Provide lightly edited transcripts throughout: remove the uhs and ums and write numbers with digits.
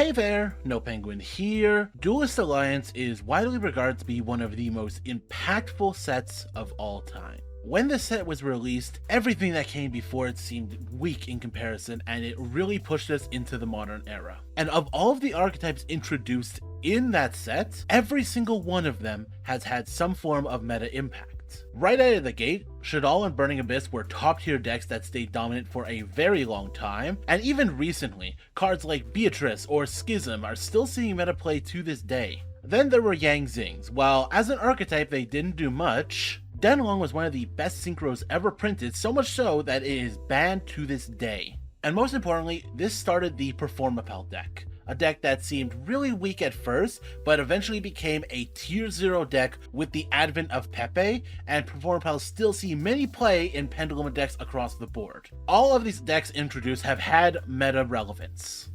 Hey there, Nopenguin here. Duelist Alliance is widely regarded to be one of the most impactful sets of all time. When this set was released, everything that came before it seemed weak in comparison, and it really pushed us into the modern era. And of all of the archetypes introduced in that set, every single one of them has had some form of meta impact. Right out of the gate, Shaddoll and Burning Abyss were top tier decks that stayed dominant for a very long time, and even recently, cards like Beatrice or Schism are still seeing meta play to this day. Then there were Yang Zings. While as an archetype they didn't do much, Denlong was one of the best synchros ever printed, so much so that it is banned to this day. And most importantly, this started the Performapal deck. A deck that seemed really weak at first, but eventually became a tier 0 deck with the advent of Pepe, and Performapal still see many play in Pendulum decks across the board. All of these decks introduced have had meta relevance.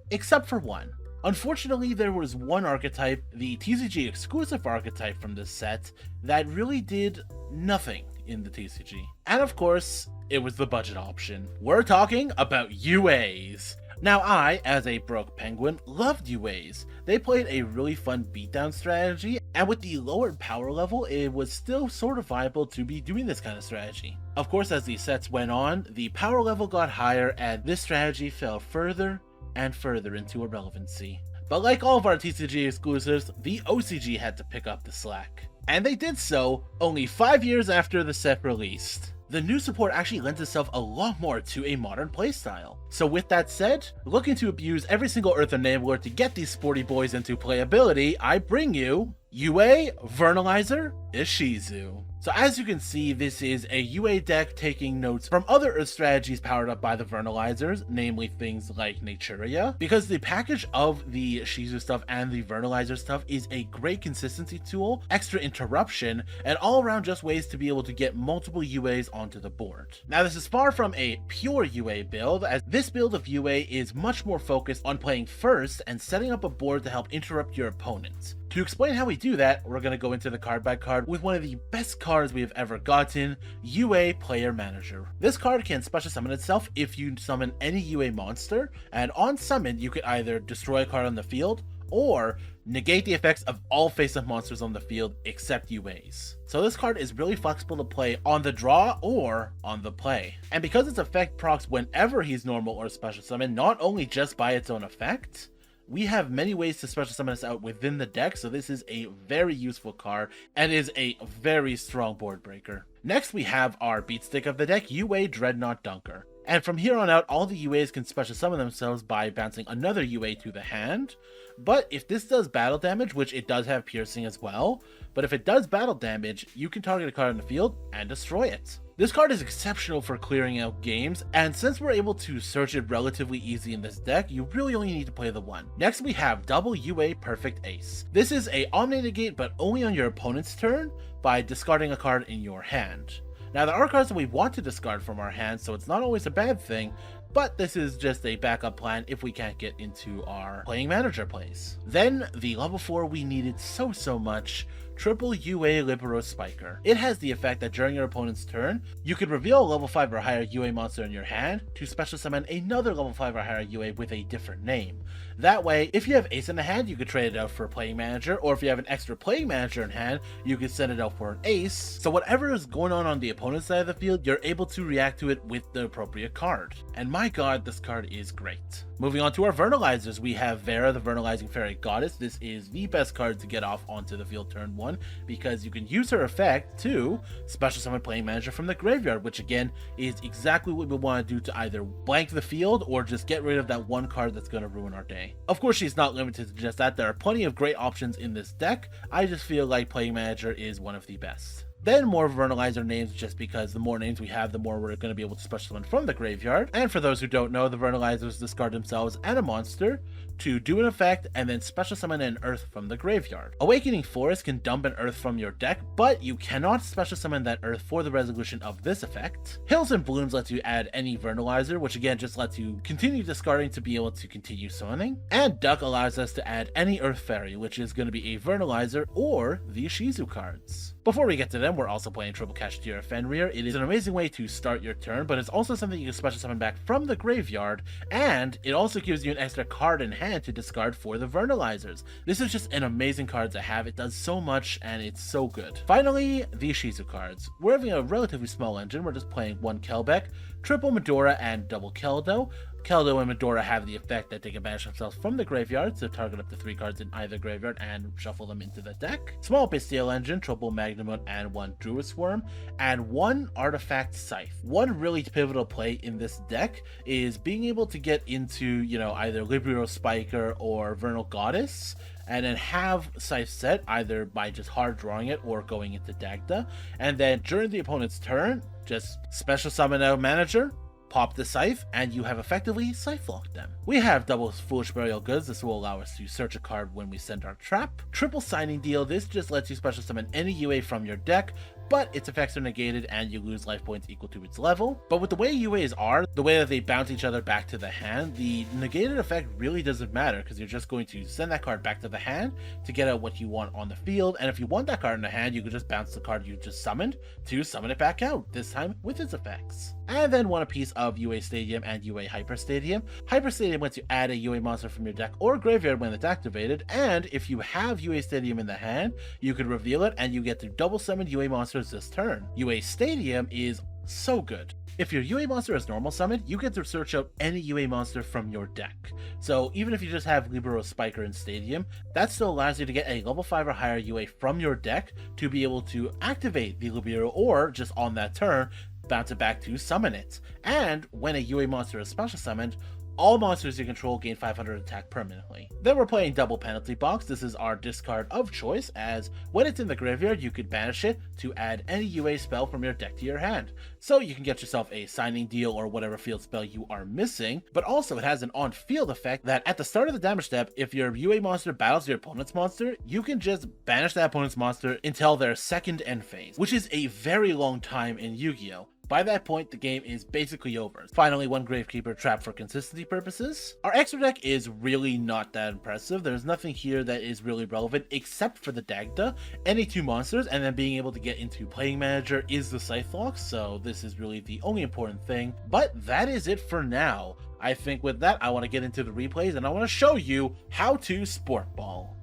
Except for one. Unfortunately, there was one archetype, the TCG exclusive archetype from this set, that really did nothing in the TCG. And of course, it was the budget option. We're talking about UAs. Now I, as a broke penguin, loved UAs. They played a really fun beatdown strategy, and with the lowered power level, it was still sort of viable to be doing this kind of strategy. Of course, as the sets went on, the power level got higher, and this strategy fell further and further into irrelevancy. But like all of our TCG exclusives, the OCG had to pick up the slack. And they did so only 5 years after the set released. The new support actually lends itself a lot more to a modern playstyle. So with that said, looking to abuse every single Earth Enabler to get these sporty boys into playability, I bring you UA Vernusylph Ishizu. So as you can see, this is a UA deck taking notes from other Earth strategies powered up by the Vernalizers, namely things like Naturia, because the package of the Ishizu stuff and the Vernalizer stuff is a great consistency tool, extra interruption, and all around just ways to be able to get multiple UAs onto the board. Now this is far from a pure UA build, as this build of UA is much more focused on playing first and setting up a board to help interrupt your opponents. To explain how we do that, we're going to go into the card by card with one of the best cards we have ever gotten, UA Player Manager. This card can special summon itself if you summon any UA monster, and on summon you can either destroy a card on the field, or negate the effects of all face-up monsters on the field except UAs. So this card is really flexible to play on the draw or on the play. And because its effect procs whenever he's normal or special summon, not only just by its own effect, we have many ways to special summon us out within the deck, so this is a very useful card and is a very strong board breaker. Next we have our beat stick of the deck, UA Dreadnought Dunker. And from here on out, all the UAs can special summon themselves by bouncing another UA to the hand. But if this does battle damage, which it does have piercing as well, but if it does battle damage, you can target a card on the field and destroy it. This card is exceptional for clearing out games, and since we're able to search it relatively easy in this deck, you really only need to play the one. Next we have double UA Perfect Ace. This is a Omni Negate, but only on your opponent's turn by discarding a card in your hand. Now there are cards that we want to discard from our hand, so it's not always a bad thing, but this is just a backup plan if we can't get into our playing manager plays. Then the level 4 we needed so much, triple UA Libero Spiker. It has the effect that during your opponent's turn, you can reveal a level 5 or higher UA monster in your hand to special summon another level 5 or higher UA with a different name. That way, if you have Ace in the hand, you could trade it out for a Playing Manager, or if you have an extra Playing Manager in hand, you can send it out for an Ace. So whatever is going on the opponent's side of the field, you're able to react to it with the appropriate card. And my god, this card is great. Moving on to our Vernalizers, we have Vera, the Vernalizing Fairy Goddess. This is the best card to get off onto the field turn 1, because you can use her effect to special summon Playing Manager from the graveyard, which again is exactly what we want to do to either blank the field or just get rid of that one card that's going to ruin our day. Of course, she's not limited to just that. There are plenty of great options in this deck. I just feel like Playing Manager is one of the best. Then more Vernalizer names, just because the more names we have, the more we're going to be able to special summon from the graveyard. And for those who don't know, the Vernalizers discard themselves and a monster to do an effect and then special summon an Earth from the graveyard. Awakening Forest can dump an Earth from your deck, but you cannot special summon that Earth for the resolution of this effect. Hills and Blooms lets you add any Vernalizer, which again just lets you continue discarding to be able to continue summoning. And Duck allows us to add any Earth Fairy, which is going to be a Vernalizer or the Ishizu cards. Before we get to them, we're also playing Triple Kashtira Fenrir. It is an amazing way to start your turn, but it's also something you can special summon back from the graveyard, and it also gives you an extra card in hand hand to discard for the Vernalizers. This is just an amazing card to have. It does so much and it's so good. Finally, the Ishizu cards. We're having a relatively small engine. We're just playing one Kelbeck, triple Medora, and double Keldo. Keldo and Medora have the effect that they can banish themselves from the graveyard, so target up to 3 cards in either graveyard and shuffle them into the deck. Small Bestial Engine, triple Magnamut, and 1 Druid Swarm, and 1 Artifact Scythe. One really pivotal play in this deck is being able to get into, either Libero Spiker or Vernal Goddess, and then have Scythe set either by just hard drawing it or going into Dagda, and then during the opponent's turn, just special summon out Manager, pop the Scythe, and you have effectively Scythe locked them. We have double Foolish Burial Goods. This will allow us to search a card when we send our trap. Triple Signing Deal. This just lets you special summon any UA from your deck, but its effects are negated and you lose life points equal to its level. But with the way UAs are, the way that they bounce each other back to the hand, the negated effect really doesn't matter because you're just going to send that card back to the hand to get out what you want on the field, and if you want that card in the hand, you can just bounce the card you just summoned to summon it back out, this time with its effects. And then one piece of UA Stadium and UA Hyper Stadium. Hyper Stadium lets you add a UA monster from your deck or graveyard when it's activated, and if you have UA Stadium in the hand, you can reveal it and you get to double summon UA monsters this turn. UA Stadium is so good. If your UA monster is normal summoned, you get to search out any UA monster from your deck. So even if you just have Libero Spiker in Stadium, that still allows you to get a level 5 or higher UA from your deck to be able to activate the Libero, or just on that turn, bounce it back to summon it. And when a UA monster is special summoned, all monsters you control gain 500 attack permanently. Then we're playing Double Penalty Box. This is our discard of choice, as when it's in the graveyard, you could banish it to add any UA spell from your deck to your hand. So you can get yourself a Signing Deal or whatever field spell you are missing, but also it has an on-field effect that at the start of the damage step, if your UA monster battles your opponent's monster, you can just banish that opponent's monster until their second end phase, which is a very long time in Yu-Gi-Oh! By that point, the game is basically over. Finally, one Gravekeeper trap for consistency purposes. Our extra deck is really not that impressive. There's nothing here that is really relevant except for the Dagda, any 2 monsters, and then being able to get into Playing Manager is the Scythe lock, so this is really the only important thing. But that is it for now. I think with that, I want to get into the replays and I want to show you how to Sport Ball.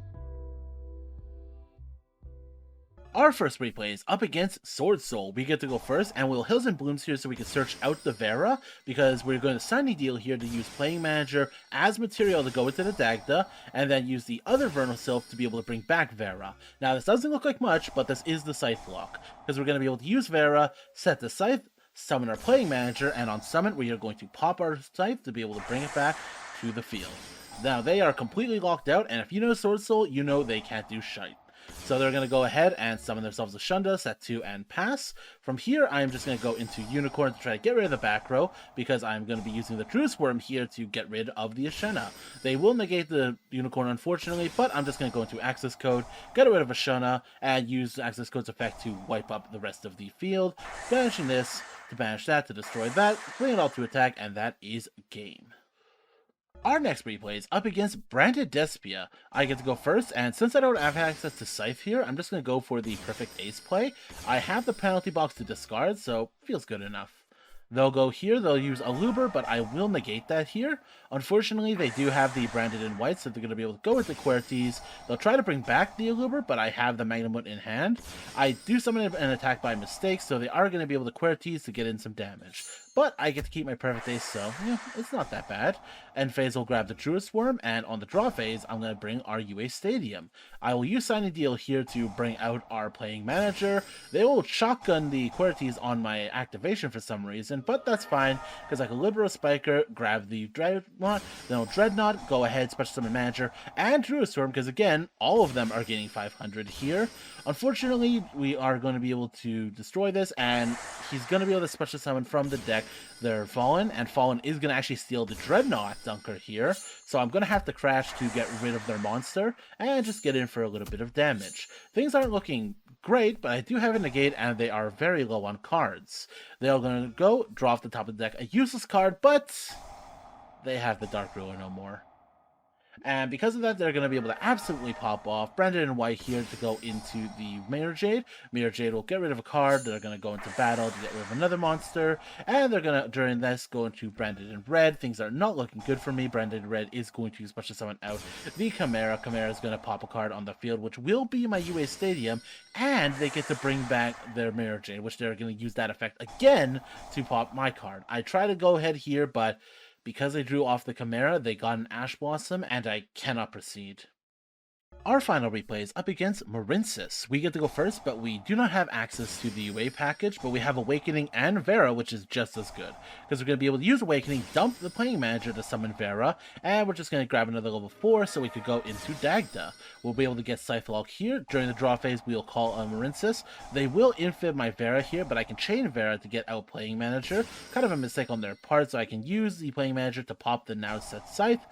Our first replay is up against Sword Soul. We get to go first, and we'll Hills and Blooms here so we can search out the Vera, because we're going to Signing Deal here to use Playing Manager as material to go into the Dagda, and then use the other Vernusylph to be able to bring back Vera. Now, this doesn't look like much, but this is the Scythe lock, because we're going to be able to use Vera, set the Scythe, summon our Playing Manager, and on summon, we are going to pop our Scythe to be able to bring it back to the field. Now, they are completely locked out, and if you know Sword Soul, you know they can't do shite. So they're going to go ahead and summon themselves a Shunda, set 2, and pass. From here, I'm just going to go into Unicorn to try to get rid of the back row, because I'm going to be using the Druid Swarm here to get rid of the Ashena. They will negate the Unicorn, unfortunately, but I'm just going to go into Access Code, get rid of Ashena, and use the Access Code's effect to wipe up the rest of the field, banishing this to banish that, to destroy that, bring it all to attack, and that is game. Our next replay is up against Branded Despia. I get to go first, and since I don't have access to Scythe here, I'm just going to go for the perfect ace play. I have the penalty box to discard, so feels good enough. They'll go here, they'll use Aluber, but I will negate that here. Unfortunately, they do have the Branded in white, so they're going to be able to go with the Quertes. They'll try to bring back the Aluber, but I have the Magnamut in hand. I do summon an attack by mistake, so they are going to be able to Quertes to get in some damage. But I get to keep my perfect ace, so it's not that bad. End phase will grab the Druid Swarm, and on the draw phase, I'm going to bring our UA Stadium. I will use Signing Deal here to bring out our Playing Manager. They will shotgun the Quertes on my activation for some reason, but that's fine, because I can Libero Spiker, grab the Dreadnought, then Dreadnought, go ahead, Special Summon Manager, and Druid Swarm, because again, all of them are gaining 500 here. Unfortunately, we are going to be able to destroy this, and he's going to be able to Special Summon from the deck their Fallen, and Fallen is going to actually steal the Dreadnought Dunker here, so I'm going to have to crash to get rid of their monster, and just get in for a little bit of damage. Things aren't looking great, but I do have a negate, and they are very low on cards. They are going to go, draw off the top of the deck a useless card, but they have the Dark Ruler no more. And because of that, they're going to be able to absolutely pop off. Branded in white here to go into the Mirror Jade. Mirror Jade will get rid of a card. They're going to go into battle to get rid of another monster. And they're going to, during this, go into Branded in red. Things are not looking good for me. Branded in red is going to special summon out the Chimera. Chimera is going to pop a card on the field, which will be my UA Stadium. And they get to bring back their Mirror Jade, which they're going to use that effect again to pop my card. I try to go ahead here, but because they drew off the Chimera, they got an Ash Blossom, and I cannot proceed. Our final replay is up against Marincess. We get to go first, but we do not have access to the UA package, but we have Awakening and Vera, which is just as good. Because we're going to be able to use Awakening, dump the playing manager to summon Vera, and we're just going to grab another level 4 so we could go into Dagda. We'll be able to get Scythelok here. During the draw phase, we'll call on Marincess. They will infib my Vera here, but I can chain Vera to get out playing manager. Kind of a mistake on their part, so I can use the playing manager to pop the now set Scythe,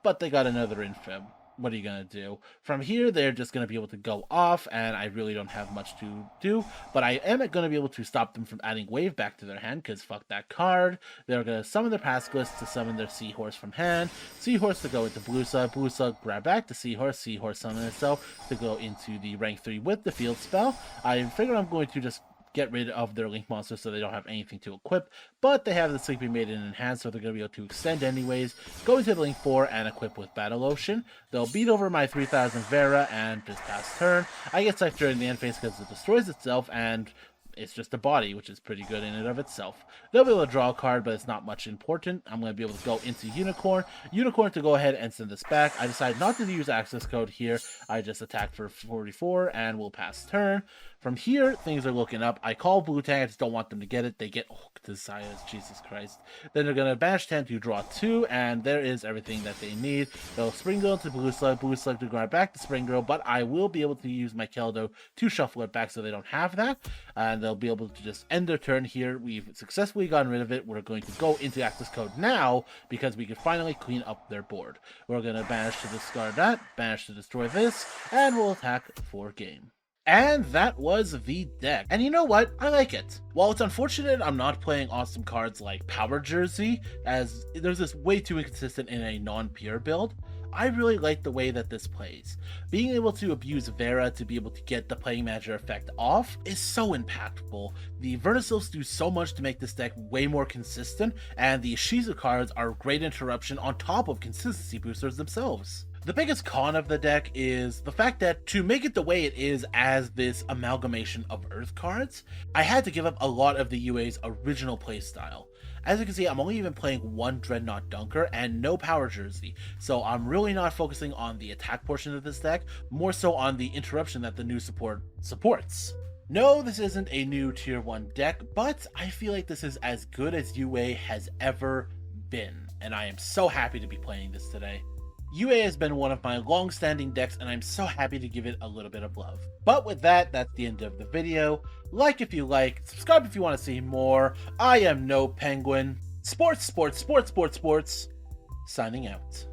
but they got another infib. What are you going to do? From here, they're just going to be able to go off, and I really don't have much to do, but I am going to be able to stop them from adding Wave back to their hand, because fuck that card. They're going to summon their Pascalist to summon their Seahorse from hand, Seahorse to go into Blusa, Blusa grab back to Seahorse, Seahorse summon itself to go into the rank 3 with the field spell. I figure I'm going to just get rid of their Link monsters so they don't have anything to equip, but they have the Sleeping Maiden in hand, so they're going to be able to extend anyways, go into the Link 4 and equip with Battle Ocean. They'll beat over my 3000 Vera and just pass turn. I get Scythe during the end phase because it destroys itself, and it's just a body, which is pretty good in and of itself. They'll be able to draw a card, but it's not much important. I'm going to be able to go into Unicorn. Unicorn to go ahead and send this back. I decide not to use access code here. I just attack for 44 and we'll pass turn. From here, things are looking up. I call Blue Tang. I just don't want them to get it. They get, oh, Desires, Jesus Christ. Then they're going to banish 10 to draw 2, and there is everything that they need. They'll Spring Girl to Blue Slug to grab back to Spring Girl, but I will be able to use my Keldo to shuffle it back so they don't have that, and they'll be able to just end their turn here. We've successfully gotten rid of it. We're going to go into access code now, because we can finally clean up their board. We're going to banish to discard that, banish to destroy this, and we'll attack for game. And that was the deck. And you know what? I like it. While it's unfortunate I'm not playing awesome cards like Power Jersey, as there's this way too inconsistent in a non-pure build, I really like the way that this plays. Being able to abuse Vera to be able to get the playing manager effect off is so impactful. The Vernusylphs do so much to make this deck way more consistent, and the Ishizu cards are a great interruption on top of consistency boosters themselves. The biggest con of the deck is the fact that to make it the way it is as this amalgamation of Earth cards, I had to give up a lot of the UA's original playstyle. As you can see, I'm only even playing one Dreadnought Dunker and no Power Jersey, so I'm really not focusing on the attack portion of this deck, more so on the interruption that the new support supports. No, this isn't a new tier 1 deck, but I feel like this is as good as UA has ever been, and I am so happy to be playing this today. UA has been one of my long-standing decks, and I'm so happy to give it a little bit of love. But with that, that's the end of the video. Like if you like, subscribe if you want to see more. I am Nopenguin. Sports, sports, sports, sports, sports. Signing out.